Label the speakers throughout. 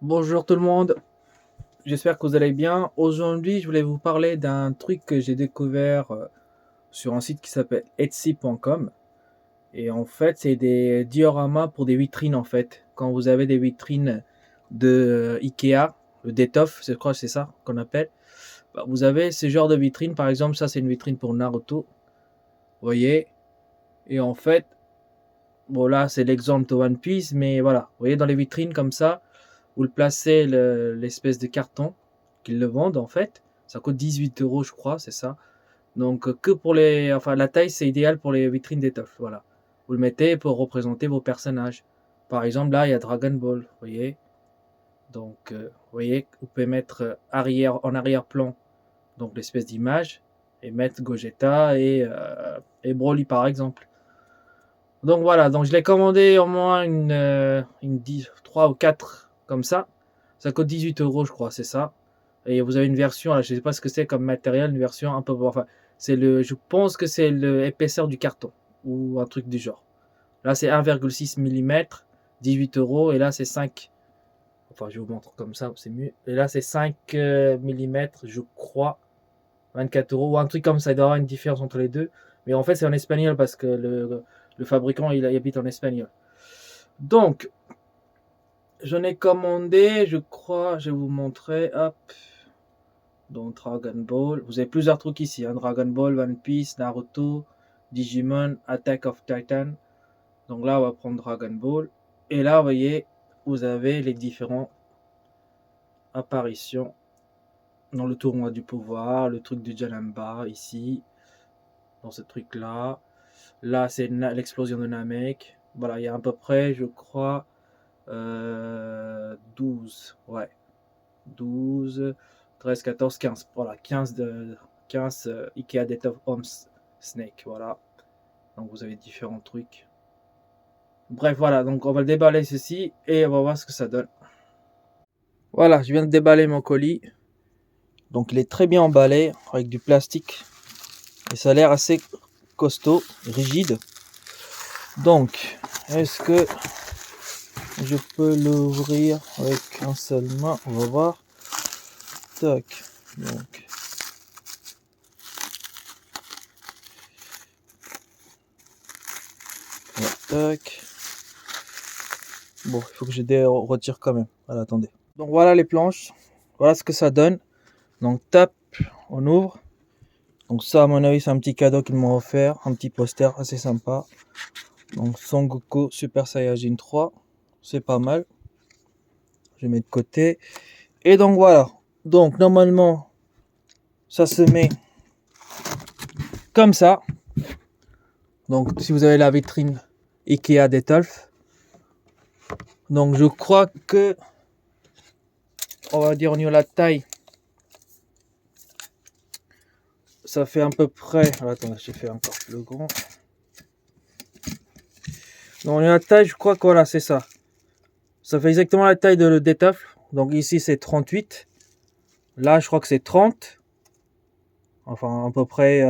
Speaker 1: Bonjour tout le monde, j'espère que vous allez bien. Aujourd'hui, je voulais vous parler d'un truc que j'ai découvert sur un site qui s'appelle Etsy.com. Et en fait, c'est des dioramas pour des vitrines en fait. Quand vous avez des vitrines de Ikea, le Detolf, je crois que c'est ça qu'on appelle. Bah, vous avez ce genre de vitrine, par exemple, ça c'est une vitrine pour Naruto, vous voyez. Et en fait, bon là c'est l'exemple de One Piece, mais voilà, vous voyez dans les vitrines comme ça, vous le placez l'espèce de carton qu'ils le vendent en fait. Ça coûte 18 € je crois, c'est ça. Donc que pour les, enfin la taille c'est idéal pour les vitrines d'étoffe, voilà. Vous le mettez pour représenter vos personnages. Par exemple là il y a Dragon Ball, vous voyez. Donc vous voyez, vous pouvez mettre arrière en arrière-plan donc l'espèce d'image et mettre Gogeta et Broly par exemple. Donc voilà, donc je l'ai commandé au moins une 10, 3 ou 4 comme ça. Ça coûte 18 € je crois, c'est ça. Et vous avez une version, là, je sais pas ce que c'est comme matériel, une version un peu, enfin, je pense que c'est l'épaisseur du carton ou un truc du genre. Là, c'est 1,6 mm, 18 € et là, c'est 5. Enfin, je vous montre comme ça, c'est mieux. Et là, c'est 5 mm, je crois, 24 € ou un truc comme ça. Il doit y avoir une différence entre les deux. Mais en fait, c'est en espagnol parce que le fabricant, il habite en Espagne. Donc, j'en ai commandé, je crois, je vais vous montrer, hop. Donc Dragon Ball. Vous avez plusieurs trucs ici, hein. Dragon Ball, One Piece, Naruto, Digimon, Attack of Titan. Donc là, on va prendre Dragon Ball. Et là, vous voyez, vous avez les différentes apparitions dans le tournoi du pouvoir, le truc du Janemba ici, dans ce truc-là. Là, c'est l'explosion de Namek. Voilà, il y a à peu près, je crois, 12. Ouais, 12, 13, 14, 15. Voilà, 15 Ikea Death of Homes Snake. Voilà. Donc vous avez différents trucs. Bref, voilà. Donc on va le déballer ceci et on va voir ce que ça donne. Voilà, je viens de déballer mon colis. Donc il est très bien emballé avec du plastique. Et ça a l'air assez costaud, rigide. Donc, est-ce que je peux l'ouvrir avec un seul main? On va voir. Tac. Donc, tac. Bon, il faut que je retire quand même. Voilà, attendez. Donc voilà les planches. Voilà ce que ça donne. Donc tape, on ouvre. Donc ça, à mon avis, c'est un petit cadeau qu'ils m'ont offert. Un petit poster assez sympa. Donc Son Goku Super Saiyajin 3. C'est pas mal. Je mets de côté. Et donc voilà. Donc normalement, ça se met comme ça. Donc si vous avez la vitrine Ikea Detolf. Donc je crois que, on va dire au niveau de la taille, ça fait à peu près. Alors, attendez, j'ai fait encore plus grand. Donc la taille, je crois que voilà, c'est ça. Ça fait exactement la taille de le Detolf. Donc ici c'est 38. Là je crois que c'est 30. Enfin à peu près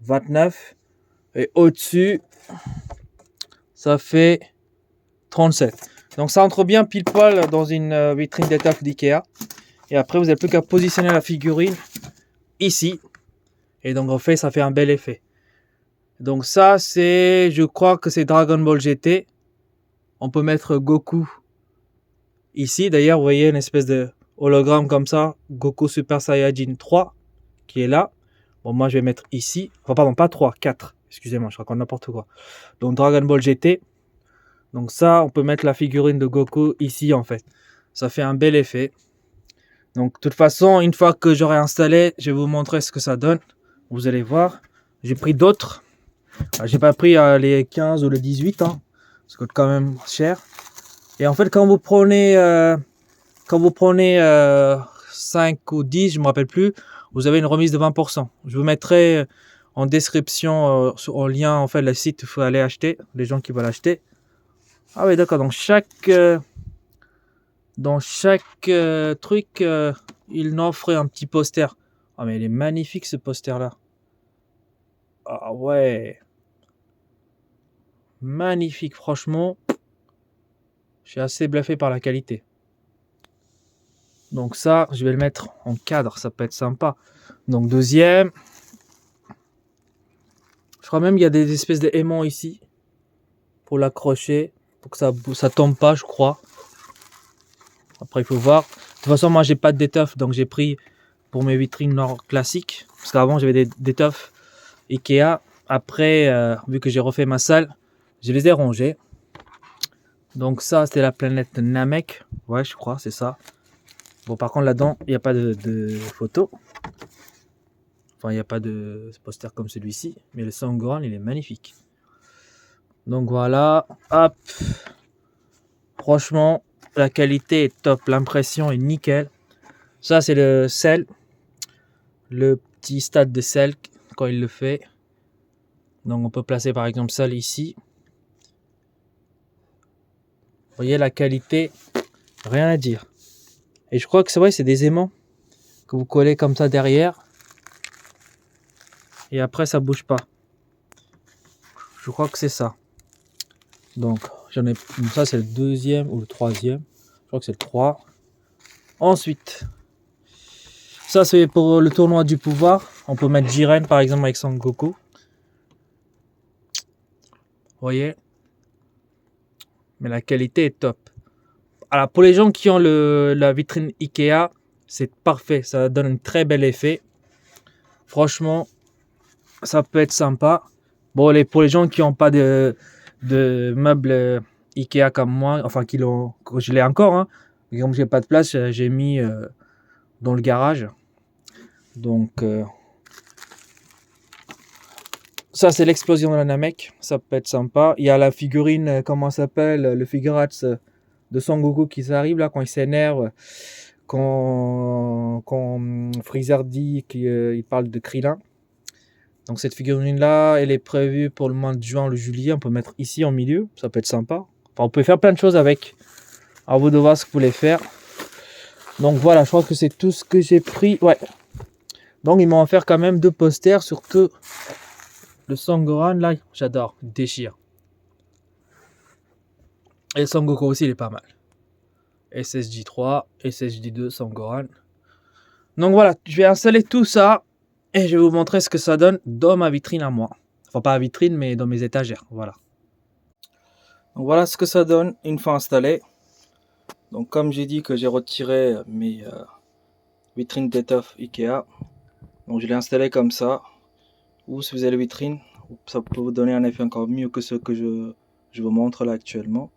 Speaker 1: 29. Et au-dessus, ça fait 37. Donc ça entre bien pile poil dans une vitrine d'étoffe d'Ikea. Et après vous n'avez plus qu'à positionner la figurine ici. Et donc en fait ça fait un bel effet. Donc ça c'est, je crois que c'est Dragon Ball GT. On peut mettre Goku ici. D'ailleurs vous voyez une espèce de hologramme comme ça. Goku Super Saiyajin 3 qui est là. Bon moi je vais mettre ici. Enfin pardon, pas 3, 4. Excusez-moi, je raconte n'importe quoi. Donc Dragon Ball GT. Donc ça, on peut mettre la figurine de Goku ici en fait. Ça fait un bel effet. Donc de toute façon, une fois que j'aurai installé, je vais vous montrer ce que ça donne. Vous allez voir. J'ai pris d'autres. J'ai pas pris les 15 ou les 18. Hein. Ça coûte quand même cher. Et en fait, quand vous prenez 5 ou 10, je me rappelle plus, vous avez une remise de 20%. Je vous mettrai en description, en lien, en fait, le site où il faut aller acheter, les gens qui veulent acheter. Ah oui, d'accord. Donc dans chaque truc, il offre un petit poster. Ah mais il est magnifique ce poster-là. Ah ouais, magnifique. Franchement, je suis assez bluffé par la qualité. Donc ça, je vais le mettre en cadre, ça peut être sympa. Donc deuxième. Je crois même qu'il y a des espèces d'aimants ici pour l'accrocher, pour que ça tombe pas, je crois. Après, il faut voir. De toute façon, moi, j'ai pas d'étoffe, donc j'ai pris pour mes vitrines nord classiques. Parce qu'avant, j'avais des étoffes Ikea. Après, vu que j'ai refait ma salle, je les ai rangées. Donc ça, c'était la planète Namek. Ouais, je crois, c'est ça. Bon, par contre, là-dedans, il n'y a pas de photo. Enfin, il n'y a pas de poster comme celui-ci. Mais le Sangoran, il est magnifique. Donc voilà. Hop. Franchement, la qualité est top. L'impression est nickel. Ça, c'est le sel. Le petit stade de sel quand il le fait. Donc, on peut placer par exemple ça ici. Vous voyez la qualité, rien à dire. Et je crois que c'est vrai, c'est des aimants que vous collez comme ça derrière. Et après, ça bouge pas. Je crois que c'est ça. Donc, j'en ai. Ça, c'est le deuxième ou le troisième. Je crois que c'est le 3. Ensuite, ça, c'est pour le tournoi du pouvoir. On peut mettre Jiren par exemple avec Son Goku. Vous voyez? Mais la qualité est top. Alors, pour les gens qui ont la vitrine Ikea, c'est parfait. Ça donne un très bel effet. Franchement, ça peut être sympa. Bon, pour les gens qui n'ont pas de meubles Ikea comme moi, enfin, je l'ai encore, hein. Mais comme j'ai pas de place, j'ai mis dans le garage. Donc, ça, c'est l'explosion de la Namek. Ça peut être sympa. Il y a la figurine, comment ça s'appelle? Le figurats de Son Goku qui arrive là, quand il s'énerve. Quand Freezer dit qu'il parle de Krillin. Donc cette figurine là, elle est prévue pour le mois de juin, le juillet. On peut mettre ici en milieu, ça peut être sympa. Enfin, on peut faire plein de choses avec. À vous de voir ce que vous voulez faire. Donc voilà, je crois que c'est tout ce que j'ai pris. Ouais. Donc ils m'ont offert quand même 2 posters, surtout le Sangoran là, j'adore, il déchire. Et le Sangoku aussi, il est pas mal. SSJ3, SSJ2, Sangoran. Donc voilà, je vais installer tout ça. Et je vais vous montrer ce que ça donne dans ma vitrine à moi. Enfin, pas à vitrine, mais dans mes étagères. Voilà. Donc voilà ce que ça donne une fois installé. Donc comme j'ai dit que j'ai retiré mes vitrines d'étoffe Ikea. Donc je l'ai installé comme ça. Ou si vous avez les vitrines, ça peut vous donner un effet encore mieux que ce que je vous montre là actuellement.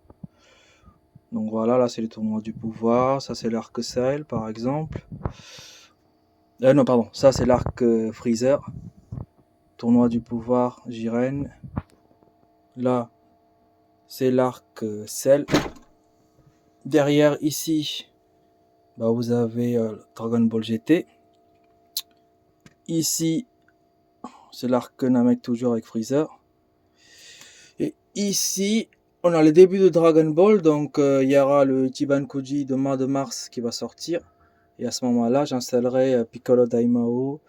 Speaker 1: Donc voilà, là c'est le tournoi du pouvoir. Ça c'est l'arc Cell par exemple. Non, pardon, ça c'est l'arc Freezer. Tournoi du pouvoir, Jiren. Là, c'est l'arc Cell. Derrière ici, bah, vous avez Dragon Ball GT. Ici, c'est l'arc Namek toujours avec Freezer. Et ici, on a le début de Dragon Ball. Donc, il y aura le Ichiban Kuji de mois de mars qui va sortir. Et à ce moment-là, j'installerai Piccolo Daimao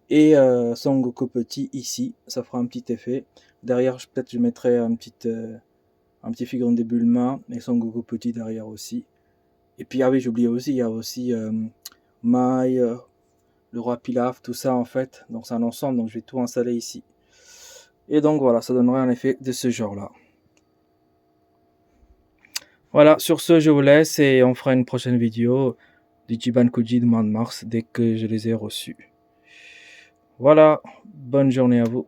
Speaker 1: et Son Goku petit ici. Ça fera un petit effet. Derrière, peut-être je mettrai un petit figurine de Bulma et Son Goku petit derrière aussi. Et puis, ah oui, j'ai oublié aussi, il y a aussi Mai, le roi Pilaf, tout ça en fait. Donc, c'est un ensemble, donc je vais tout installer ici. Et donc, voilà, ça donnerait un effet de ce genre-là. Voilà, sur ce, je vous laisse et on fera une prochaine vidéo d'Ichiban Kuji de mois de mars dès que je les ai reçus. Voilà, bonne journée à vous.